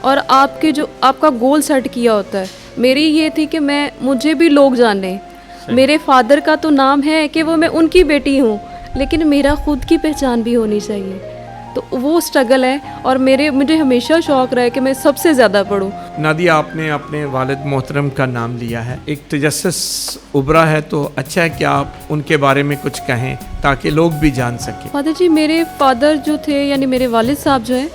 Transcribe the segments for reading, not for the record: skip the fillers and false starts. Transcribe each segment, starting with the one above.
اور آپ کے جو آپ کا گول سیٹ کیا ہوتا ہے. میری یہ تھی کہ مجھے بھی لوگ جانیں. میرے فادر کا تو نام ہے کہ وہ میں ان کی بیٹی ہوں, لیکن میرا خود کی پہچان بھی ہونی چاہیے. تو وہ اسٹرگل ہے, اور مجھے ہمیشہ شوق رہا ہے کہ میں سب سے زیادہ پڑھوں. نادیہ, آپ نے اپنے والد محترم کا نام لیا ہے, ایک تجسس ابھرا ہے, تو اچھا ہے کہ آپ ان کے بارے میں کچھ کہیں تاکہ لوگ بھی جان سکیں. فادر جی, میرے فادر جو تھے یعنی میرے والد صاحب جو ہیں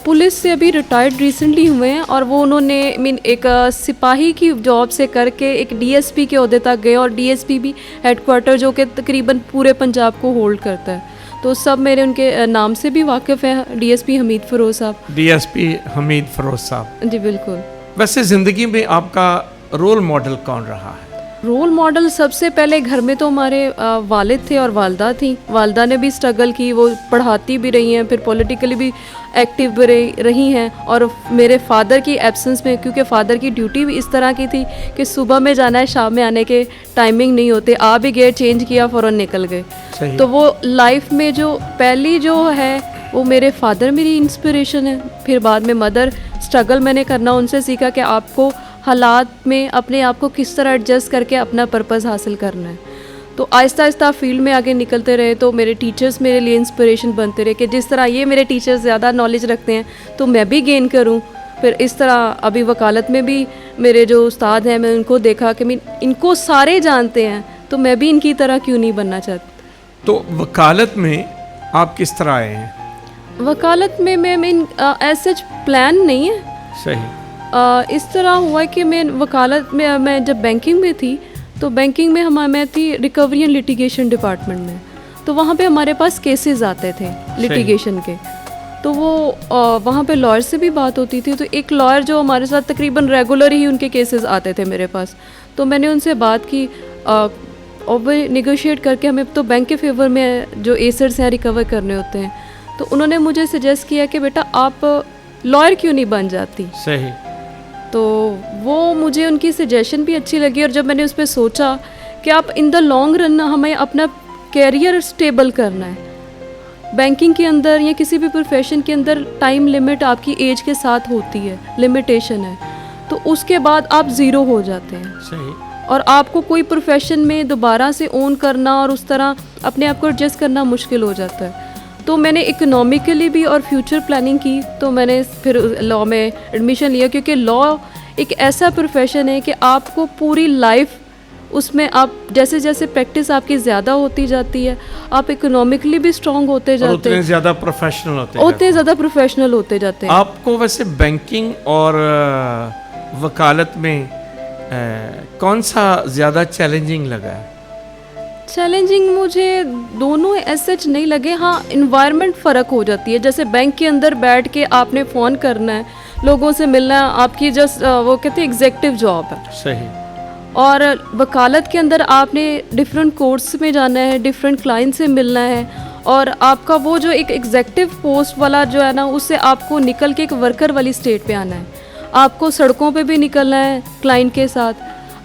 پولیس سے ابھی ریٹائرڈ ریسنٹلی ہوئے ہیں, اور وہ انہوں نے ایک سپاہی کی جاب سے کر کے ایک ڈی ایس پی کے عہدے تک گئے, اور ڈی ایس پی بھی ہیڈ کوارٹر جو کہ تقریباً پورے پنجاب کو ہولڈ کرتا ہے. تو سب میرے ان کے نام سے بھی واقف ہیں, ڈی ایس پی حمید فیروز صاحب. ڈی ایس پی حمید فیروز صاحب, جی بالکل. ویسے زندگی میں آپ کا رول ماڈل کون رہا ہے؟ رول ماڈل سب سے پہلے گھر میں تو ہمارے والد تھے اور والدہ تھیں. والدہ نے بھی اسٹرگل کی, وہ پڑھاتی بھی رہی ہیں, پھر پولیٹیکلی بھی ایکٹیو بھی رہی ہیں. اور میرے فادر کی ایبسنس میں, کیونکہ فادر کی ڈیوٹی بھی اس طرح کی تھی کہ صبح میں جانا ہے, شام میں آنے کے ٹائمنگ نہیں ہوتے, آ بھی گئے, چینج کیا, فوراً نکل گئے. تو وہ لائف میں جو پہلی جو ہے وہ میرے فادر میری انسپریشن ہے. پھر بعد میں مدر, اسٹرگل میں نے کرنا ان سے سیکھا کہ آپ کو حالات میں اپنے آپ کو کس طرح ایڈجسٹ کر کے اپنا پرپز حاصل کرنا ہے. تو آہستہ آہستہ فیلڈ میں آگے نکلتے رہے, تو میرے ٹیچرز میرے لیے انسپریشن بنتے رہے کہ جس طرح یہ میرے ٹیچرز زیادہ نالج رکھتے ہیں تو میں بھی گین کروں. پھر اس طرح ابھی وکالت میں بھی میرے جو استاد ہیں, میں ان کو دیکھا کہ ان کو سارے جانتے ہیں, تو میں بھی ان کی طرح کیوں نہیں بننا چاہتی. تو وکالت میں آپ کس طرح آئے ہیں؟ وکالت میں ایز سچ پلان نہیں ہے. صحیح. اس طرح ہوا کہ میں وکالت میں جب بینکنگ میں تھی, تو بینکنگ میں میں تھی ریکوری اینڈ لٹیگیشن ڈپارٹمنٹ میں. تو وہاں پہ ہمارے پاس کیسز آتے تھے لٹیگیشن کے, تو وہ وہاں پہ لائر سے بھی بات ہوتی تھی. تو ایک لائر جو ہمارے ساتھ تقریباً ریگولر ہی ان کے کیسز آتے تھے میرے پاس, تو میں نے ان سے بات کی, اور وہ نیگوشیٹ کر کے ہمیں تو بینک کے فیور میں جو ایسرز ہیں ریکور کرنے ہوتے ہیں. تو انہوں نے مجھے سجیسٹ کیا کہ بیٹا آپ لائر کیوں نہیں بن جاتی. صحیح. تو وہ مجھے ان کی سجیشن بھی اچھی لگی, اور جب میں نے اس پہ سوچا کہ آپ ان دا لانگ رن ہمیں اپنا کیریئر اسٹیبل کرنا ہے, بینکنگ کے اندر یا کسی بھی پروفیشن کے اندر ٹائم لمٹ آپ کی ایج کے ساتھ ہوتی ہے, لمیٹیشن ہے, تو اس کے بعد آپ زیرو ہو جاتے ہیں. صحیح. اور آپ کو کوئی پروفیشن میں دوبارہ سے اون کرنا اور اس طرح اپنے آپ کو ایڈجسٹ کرنا مشکل ہو جاتا ہے. تو میں نے اکنامکلی بھی اور فیوچر پلاننگ کی, تو میں نے پھر لاء میں ایڈمیشن لیا, کیونکہ لاء ایک ایسا پروفیشن ہے کہ آپ کو پوری لائف اس میں آپ جیسے جیسے پریکٹس آپ کی زیادہ ہوتی جاتی ہے, آپ اکنامکلی بھی اسٹرانگ ہوتے جاتے ہیں, اتنے زیادہ پروفیشنل ہوتے جاتے ہیں. آپ کو ویسے بینکنگ اور وکالت میں کون سا زیادہ چیلنجنگ لگا ہے؟ چیلنجنگ مجھے دونوں ایز سچ نہیں لگے. ہاں انوائرمنٹ فرق ہو جاتی ہے, جیسے بینک کے اندر بیٹھ کے آپ نے فون کرنا ہے, لوگوں سے ملنا ہے, آپ کی جسٹ وہ کہتے ہیں ایگزیکٹو جاب ہے. صحیح. اور وکالت کے اندر آپ نے ڈفرینٹ کورس میں جانا ہے, ڈفرینٹ کلائنٹ سے ملنا ہے, اور آپ کا وہ جو ایک ایگزیکٹو پوسٹ والا جو ہے نا, اس سے آپ کو نکل کے ایک ورکر والی اسٹیٹ پہ آنا ہے. آپ کو سڑکوں پہ بھی نکلنا ہے کلائنٹ کے ساتھ,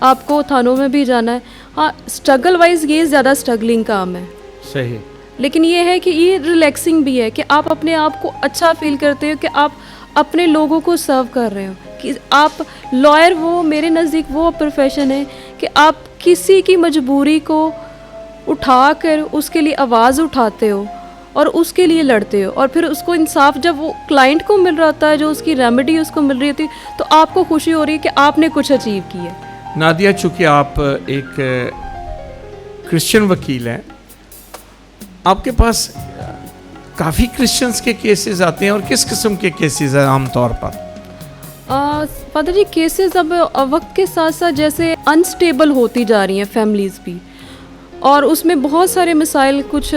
آپ کو تھانوں میں بھی جانا ہے. ہاں اسٹرگل وائز یہ زیادہ اسٹرگلنگ کام ہے. صحیح. لیکن یہ ہے کہ یہ ریلیکسنگ بھی ہے کہ آپ اپنے آپ کو اچھا فیل کرتے ہو کہ آپ اپنے لوگوں کو سرو کر رہے ہو. کہ آپ لائر, وہ میرے نزدیک وہ پروفیشن ہے کہ آپ کسی کی مجبوری کو اٹھا کر اس کے لیے آواز اٹھاتے ہو اور اس کے لیے لڑتے ہو, اور پھر اس کو انصاف جب وہ کلائنٹ کو مل رہا ہوتا ہے, جو اس کی ریمیڈی اس کو مل رہی ہوتی, تو آپ کو خوشی ہو رہی ہے کہ آپ نے کچھ اچیو کیا ہے. نادیہ, چونکہ آپ ایک کرسچن وکیل ہیں, آپ کے پاس کافی کرسچنس کے کیسز آتے ہیں, اور کس قسم کے کیسز ہیں عام طور پر؟ فادر جی کیسز اب وقت کے ساتھ ساتھ جیسے انسٹیبل ہوتی جا رہی ہیں فیملیز بھی, اور اس میں بہت سارے مسائل, کچھ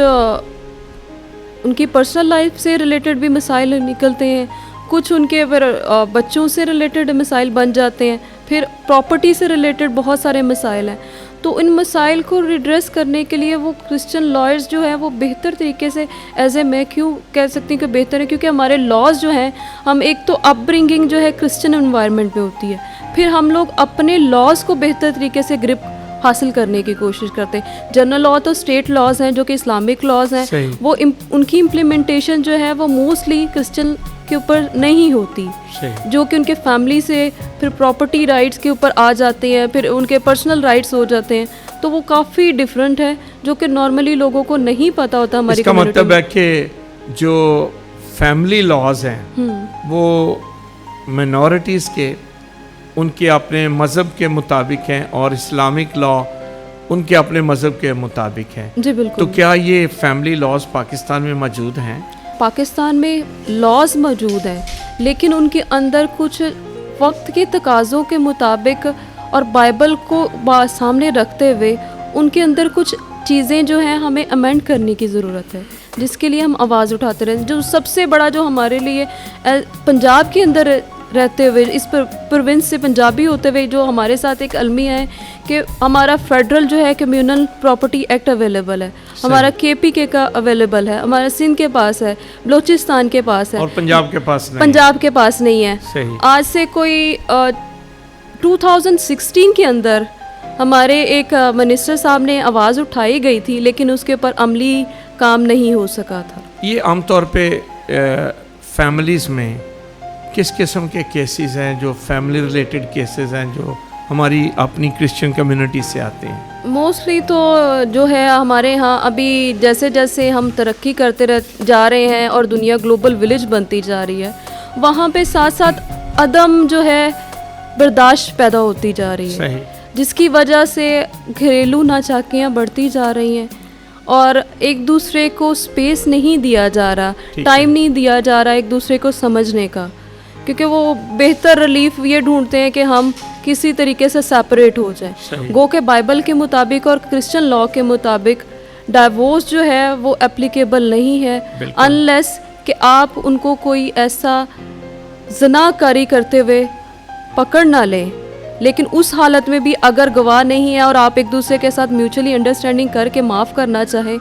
ان کی پرسنل لائف سے ریلیٹڈ بھی مسائل نکلتے ہیں, کچھ ان کے پھر بچوں سے ریلیٹڈ مسائل بن جاتے ہیں, پھر پراپرٹی سے ریلیٹڈ بہت سارے مسائل ہیں. تو ان مسائل کو ریڈریس کرنے کے لیے وہ کرسچن لائرز جو ہیں وہ بہتر طریقے سے ایز اے, میں کیوں کہہ سکتی ہوں کہ بہتر ہے, کیونکہ ہمارے لاز جو ہیں, ہم ایک تو اپ برنگنگ جو ہے کرسچن انوائرمنٹ میں ہوتی ہے, پھر ہم لوگ اپنے لاز کو بہتر طریقے سے گرپ حاصل کرنے کی کوشش کرتے ہیں. جنرل لاء تو اسٹیٹ لاز ہیں جو کہ اسلامک لاز ہیں, وہ ان کی امپلیمنٹیشن جو ہے وہ موسٹلی کرسچن کے اوپر نہیں ہوتی, صحیح. جو کہ ان کے فیملی سے پھر پراپرٹی رائٹس کے اوپر آ جاتے ہیں, پھر ان کے پرسنل رائٹس ہو جاتے ہیں, تو وہ کافی ڈفرینٹ ہے جو کہ نارملی لوگوں کو نہیں پتہ ہوتا ہماری اس کا کمیونٹی مطلب ہے کہ جو فیملی لاز ہیں وہ منورٹیز کے ان کے اپنے مذہب کے مطابق ہیں اور اسلامک لا ان کے اپنے مذہب کے مطابق ہیں. جی بالکل. تو کیا یہ فیملی لاز پاکستان میں موجود ہیں؟ پاکستان میں لاز موجود ہیں, لیکن ان کے اندر کچھ وقت کے تقاضوں کے مطابق اور بائبل کو سامنے رکھتے ہوئے ان کے اندر کچھ چیزیں جو ہیں ہمیں امینڈ کرنے کی ضرورت ہے, جس کے لیے ہم آواز اٹھاتے رہے. جو سب سے بڑا جو ہمارے لیے پنجاب کے اندر رہتے ہوئے, اس پروونس سے پنجابی ہوتے ہوئے جو ہمارے ساتھ ایک المیہ ہے کہ ہمارا فیڈرل جو ہے کمیونل پراپرٹی ایکٹ اویلیبل ہے, ہمارا KPK کا اویلیبل ہے, ہمارا سندھ کے پاس ہے, بلوچستان کے پاس ہے, اور پنجاب کے پاس نہیں. پنجاب کے پاس نہیں ہے. صحیح. آج سے کوئی 2016 کے اندر ہمارے ایک منسٹر صاحب نے آواز اٹھائی گئی تھی, لیکن اس کے اوپر عملی کام نہیں ہو سکا تھا. یہ عام طور پہ فیملیز میں کس قسم کے کیسز ہیں جو فیملی ریلیٹڈ کیسز ہیں جو ہماری اپنی کرسچن کمیونٹی سے آتے ہیں؟ موسٹلی تو جو ہے ہمارے ہاں ابھی جیسے جیسے ہم ترقی کرتے جا رہے ہیں اور دنیا گلوبل ولیج بنتی جا رہی ہے, وہاں پہ ساتھ ساتھ عدم جو ہے برداشت پیدا ہوتی جا رہی ہے. صحیح. جس کی وجہ سے گھریلو ناچاکیاں بڑھتی جا رہی ہیں اور ایک دوسرے کو سپیس نہیں دیا جا رہا, ٹائم نہیں دیا جا رہا ایک دوسرے کو سمجھنے کا, کیونکہ وہ بہتر ریلیف یہ ڈھونڈتے ہیں کہ ہم کسی طریقے سے سیپریٹ ہو جائیں. گو کہ بائبل کے مطابق اور کرسچن لا کے مطابق ڈائیورس جو ہے وہ اپلیکیبل نہیں ہے انلیس کہ آپ ان کو کوئی ایسا زنا کاری کرتے ہوئے پکڑ نہ لیں. لیکن اس حالت میں بھی اگر گواہ نہیں ہے اور آپ ایک دوسرے کے ساتھ میوچولی انڈرسٹینڈنگ کر کے معاف کرنا چاہیں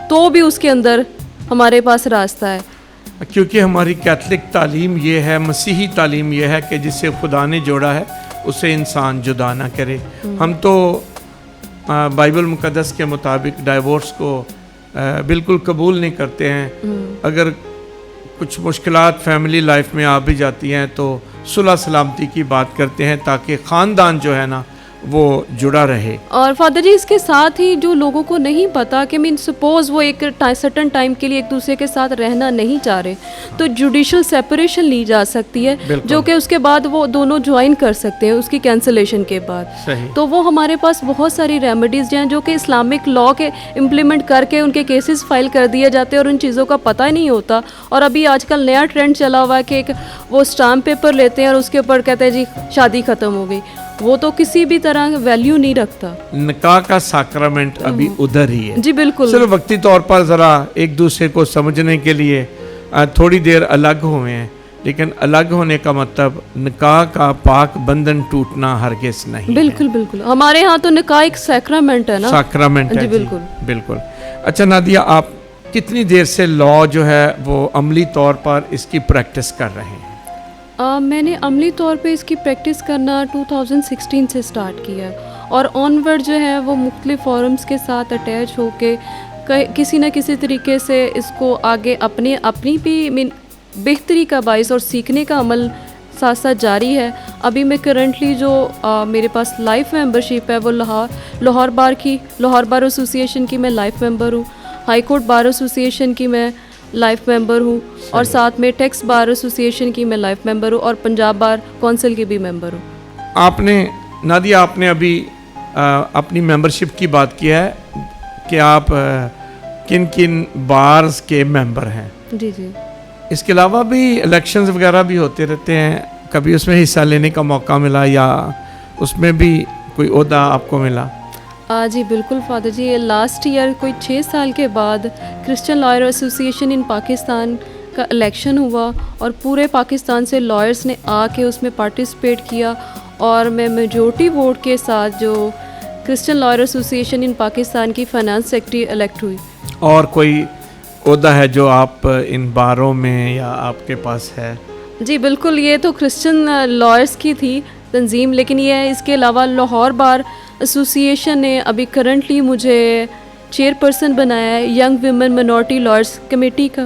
تو بھی اس کے اندر ہمارے پاس راستہ ہے. کیونکہ ہماری کیتھلک تعلیم یہ ہے, مسیحی تعلیم یہ ہے کہ جسے خدا نے جوڑا ہے اسے انسان جدا نہ کرے. ہم تو بائبل مقدس کے مطابق ڈائیورس کو بالکل قبول نہیں کرتے ہیں. اگر کچھ مشکلات فیملی لائف میں آ بھی جاتی ہیں تو صلح سلامتی کی بات کرتے ہیں تاکہ خاندان جو ہے نا وہ جڑا رہے. اور فادر جی اس کے ساتھ ہی جو لوگوں کو نہیں پتا کہ سپوز وہ ایک سرٹن ٹائم کے لیے ایک دوسرے کے ساتھ رہنا نہیں چاہ رہے تو جوڈیشل سیپریشن لی جا سکتی ہے, جو کہ اس کے بعد وہ دونوں جوائن کر سکتے ہیں اس کی کینسلیشن کے بعد. تو وہ ہمارے پاس بہت ساری ریمیڈیز ہیں جو کہ اسلامک لا کے امپلیمنٹ کر کے ان کے کیسز فائل کر دیے جاتے ہیں اور ان چیزوں کا پتہ ہی نہیں ہوتا. اور ابھی آج کل نیا ٹرینڈ چلا ہوا ہے کہ ایک وہ اسٹامپ پیپر لیتے ہیں اور اس کے اوپر کہتے ہیں جی شادی ختم ہو گئی. وہ تو کسی بھی طرح ویلیو نہیں رکھتا. نکاح کا ساکرامنٹ ابھی ادھر ہی ہے. جی بالکل. چلو وقتی طور پر ذرا ایک دوسرے کو سمجھنے کے لیے تھوڑی دیر الگ ہوئے ہیں, لیکن الگ ہونے کا مطلب نکاح کا پاک بندھن ٹوٹنا ہرگز نہیں. بالکل بالکل. ہمارے ہاں تو نکاح ایک سیکرامنٹ ہے نا. ساکرامنٹ ہے. جی بالکل بالکل. اچھا نادیہ, آپ کتنی دیر سے لا جو ہے وہ عملی طور پر اس کی پریکٹس کر رہے ہیں؟ میں نے عملی طور پہ اس کی پریکٹس کرنا 2016 سے سٹارٹ کیا اور آن ورڈ جو ہے وہ مختلف فورمز کے ساتھ اٹیچ ہو کے کسی نہ کسی طریقے سے اس کو آگے اپنی بھی بہتری کا باعث اور سیکھنے کا عمل ساتھ ساتھ جاری ہے. ابھی میں کرنٹلی جو میرے پاس لائف ممبرشپ ہے وہ لاہور بار ایسوسیشن کی میں لائف ممبر ہوں, ہائی کورٹ بار ایسوسیشن کی میں لائف ممبر ہوں, اور ساتھ میں ٹیکس بار ایسوسیشن کی میں لائف ممبر ہوں, اور پنجاب بار کونسل کی بھی ممبر ہوں. نادیہ آپ نے ابھی اپنی ممبرشپ کی بات کی ہے کہ آپ کن کن بارز کے ممبر ہیں. جی جی. اس کے علاوہ بھی الیکشنز وغیرہ بھی ہوتے رہتے ہیں, کبھی اس میں حصہ لینے کا موقع ملا یا اس میں بھی کوئی عہدہ آپ کو ملا؟ جی بالکل فادر جی. لاسٹ ایئر کوئی 6 سال کے بعد کرسچن لائر ایسوسیشن ان پاکستان کا الیکشن ہوا اور پورے پاکستان سے لائرس نے آ کے اس میں پارٹیسپیٹ کیا اور میں میجورٹی ووٹ کے ساتھ جو کرسچن لائر ایسوسیشن ان پاکستان کی فائنانس سیکرٹری الیکٹ ہوئی. اور کوئی عہدہ ہے جو آپ ان باروں میں یا آپ کے پاس ہے؟ جی بالکل. یہ تو کرسچن لائرس کی تھی تنظیم, لیکن یہ اس کے علاوہ لاہور بار ایسوسیشن نے ابھی کرنٹلی مجھے چیئر پرسن بنایا ہے young women minority lawyers committee کا.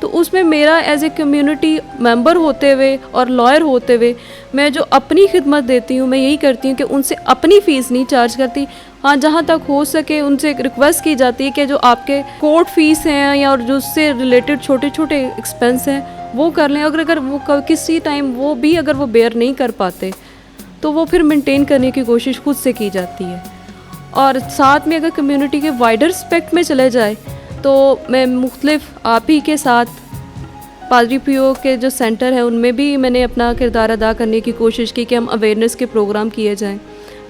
تو اس میں میرا ایز اے کمیونٹی ممبر ہوتے ہوئے اور لائر ہوتے ہوئے میں جو اپنی خدمت دیتی ہوں میں یہی کرتی ہوں کہ ان سے اپنی فیس نہیں چارج کرتی. ہاں جہاں تک ہو سکے ان سے ایک ریکویسٹ کی جاتی ہے کہ جو آپ کے کورٹ فیس ہیں یا اور جو اس سے ریلیٹڈ چھوٹے چھوٹے ایکسپینس ہیں وہ کر لیں. اگر وہ کسی ٹائم وہ بھی اگر وہ بیئر نہیں کر پاتے تو وہ پھر مینٹین کرنے کی کوشش خود سے کی جاتی ہے. اور ساتھ میں اگر کمیونٹی کے وائڈر اسپیکٹ میں چلے جائے تو میں مختلف آپ ہی کے ساتھ پادری پیو کے جو سینٹر ہیں ان میں بھی میں نے اپنا کردار ادا کرنے کی کوشش کی کہ ہم اویئرنیس کے پروگرام کیے جائیں.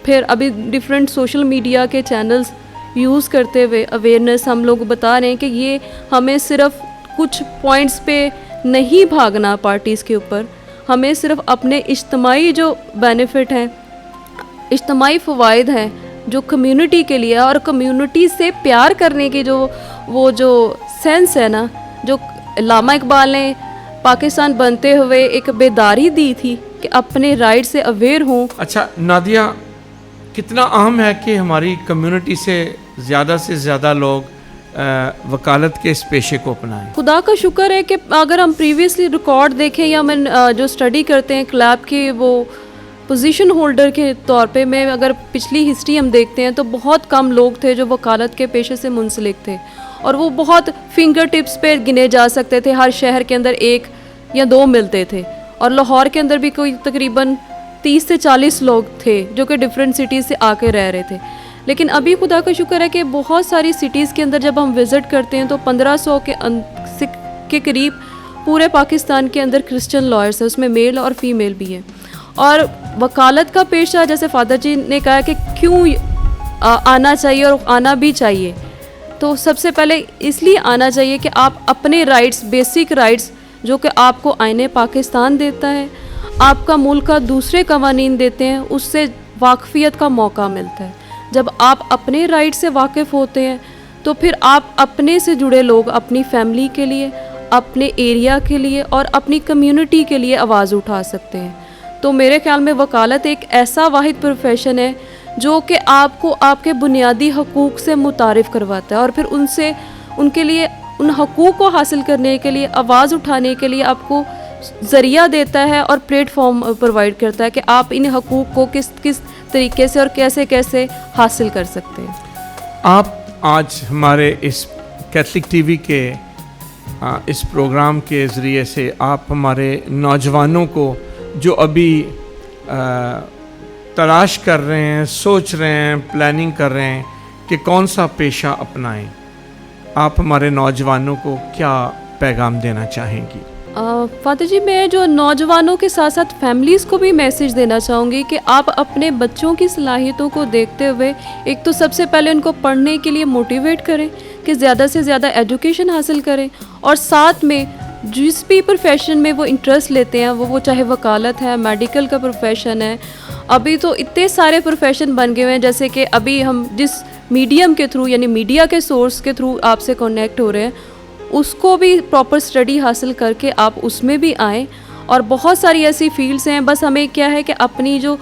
پھر ابھی ڈفرینٹ سوشل میڈیا کے چینلز یوز کرتے ہوئے اویئرنیس ہم لوگ بتا رہے ہیں کہ یہ ہمیں صرف کچھ پوائنٹس پہ نہیں بھاگنا پارٹیز کے اوپر, ہمیں صرف اپنے اجتماعی جو بینیفٹ ہیں, اجتماعی فوائد ہیں جو کمیونٹی کے لیے اور کمیونٹی سے پیار کرنے کی جو وہ جو سینس ہے نا, جو علامہ اقبال نے پاکستان بنتے ہوئے ایک بیداری دی تھی کہ اپنے رائٹ سے اویئر ہوں. اچھا نادیہ, کتنا اہم ہے کہ ہماری کمیونٹی سے زیادہ لوگ وکالت کے اس پیشے کو اپنائیں؟ خدا کا شکر ہے کہ اگر ہم پریویسلی ریکارڈ دیکھیں یا میں جو اسٹڈی کرتے ہیں کلیب کے وہ پوزیشن ہولڈر کے طور پہ, میں اگر پچھلی ہسٹری ہم دیکھتے ہیں تو بہت کم لوگ تھے جو وکالت کے پیشے سے منسلک تھے, اور وہ بہت فنگر ٹپس پہ گنے جا سکتے تھے. ہر شہر کے اندر 1 یا 2 ملتے تھے, اور لاہور کے اندر بھی کوئی تقریباً 30 سے 40 لوگ تھے جو کہ ڈفرینٹ سٹیز سے آ کے رہ رہے تھے. لیکن ابھی خدا کا شکر ہے کہ بہت ساری سٹیز کے اندر جب ہم وزٹ کرتے ہیں تو 1500 کے قریب پورے پاکستان کے اندر کرسچن لائرس ہیں, اس میں میل اور فیمیل بھی ہیں. اور وکالت کا پیشہ جیسے فادر جی نے کہا کہ کیوں آنا چاہیے اور آنا بھی چاہیے, تو سب سے پہلے اس لیے آنا چاہیے کہ آپ اپنے رائٹس, بیسک رائٹس جو کہ آپ کو آئین پاکستان دیتا ہے, آپ کا ملک کا دوسرے قوانین دیتے ہیں, اس سے واقفیت کا موقع ملتا ہے. جب آپ اپنے رائٹ سے واقف ہوتے ہیں تو پھر آپ اپنے سے جڑے لوگ اپنی فیملی کے لیے, اپنے ایریا کے لیے اور اپنی کمیونٹی کے لیے آواز اٹھا سکتے ہیں. تو میرے خیال میں وکالت ایک ایسا واحد پروفیشن ہے جو کہ آپ کو آپ کے بنیادی حقوق سے متعارف کرواتا ہے, اور پھر ان سے ان کے لیے ان حقوق کو حاصل کرنے کے لیے, آواز اٹھانے کے لیے آپ کو ذریعہ دیتا ہے اور پلیٹ فارم پرووائڈ کرتا ہے کہ آپ ان حقوق کو کس طریقے سے اور کیسے حاصل کر سکتے ہیں. آپ آج ہمارے اس کیتھلک ٹی وی کے اس پروگرام کے ذریعے سے آپ ہمارے نوجوانوں کو جو ابھی تلاش کر رہے ہیں, سوچ رہے ہیں, پلاننگ کر رہے ہیں کہ کون سا پیشہ اپنائیں, آپ ہمارے نوجوانوں کو کیا پیغام دینا چاہیں گی؟ فاتح جی, میں جو نوجوانوں کے ساتھ ساتھ فیملیز کو بھی میسیج دینا چاہوں گی کہ آپ اپنے بچوں کی صلاحیتوں کو دیکھتے ہوئے ایک تو سب سے پہلے ان کو پڑھنے کے لیے موٹیویٹ کریں کہ زیادہ سے زیادہ ایجوکیشن حاصل کریں, اور ساتھ میں جس بھی پروفیشن میں وہ انٹرسٹ لیتے ہیں, وہ چاہے وکالت ہے, میڈیکل کا پروفیشن ہے, ابھی تو اتنے سارے پروفیشن بن گئے ہیں, جیسے کہ ابھی ہم جس میڈیم کے تھرو یعنی میڈیا کے سورس کے تھرو آپ سے کانیکٹ ہو رہے ہیں, اس کو بھی پراپر اسٹڈی حاصل کر کے آپ اس میں بھی آئیں. اور بہت ساری ایسی فیلڈس ہیں, بس ہمیں کیا ہے کہ اپنی جو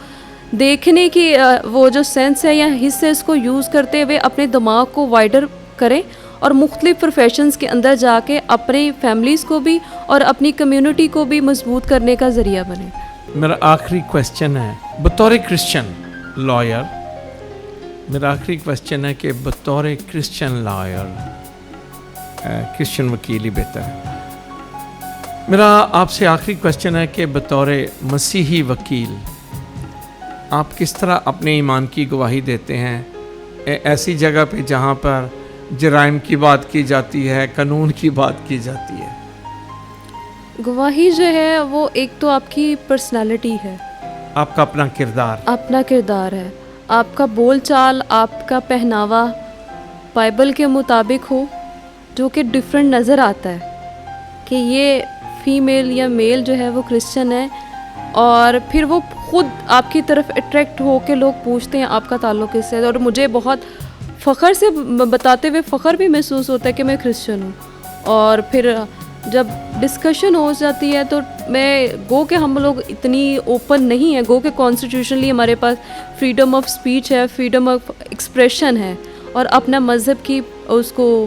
دیکھنے کی وہ جو سینس ہے یا حص ہے, اس کو یوز کرتے ہوئے اپنے دماغ کو وائڈر کریں اور مختلف پروفیشنز کے اندر جا کے اپنی فیملیز کو بھی اور اپنی کمیونٹی کو بھی مضبوط کرنے کا ذریعہ بنیں. میرا آخری کویسچن ہے بطور کرسچن لائر, میرا آخری کویسچن ہے کہ بطور کرسچن لائر, کرسچن وکیل ہی بہتر ہے, میرا آپ سے آخری کویسچن ہے کہ بطور مسیحی وکیل آپ کس طرح اپنے ایمان کی گواہی دیتے ہیں ایسی جگہ پہ جہاں پر جرائم کی بات کی جاتی ہے, قانون کی بات کی جاتی ہے؟ گواہی جو ہے وہ ایک تو آپ کی پرسنالٹی ہے, آپ کا اپنا کردار ہے, آپ کا بول چال, آپ کا پہناوا بائبل کے مطابق ہو, جو کہ ڈیفرنٹ نظر آتا ہے کہ یہ فیمیل یا میل جو ہے وہ کرسچن ہے, اور پھر وہ خود آپ کی طرف اٹریکٹ ہو کے لوگ پوچھتے ہیں آپ کا تعلق کس سے, اور مجھے بہت فخر سے بتاتے ہوئے فخر بھی محسوس ہوتا ہے کہ میں کرسچن ہوں. اور پھر جب ڈسکشن ہو جاتی ہے تو میں گو کہ ہم لوگ اتنی اوپن نہیں ہیں, گو کہ کانسٹیٹیوشنلی ہمارے پاس فریڈم آف اسپیچ ہے, فریڈم آف ایکسپریشن ہے, اور اپنا مذہب کی اس کو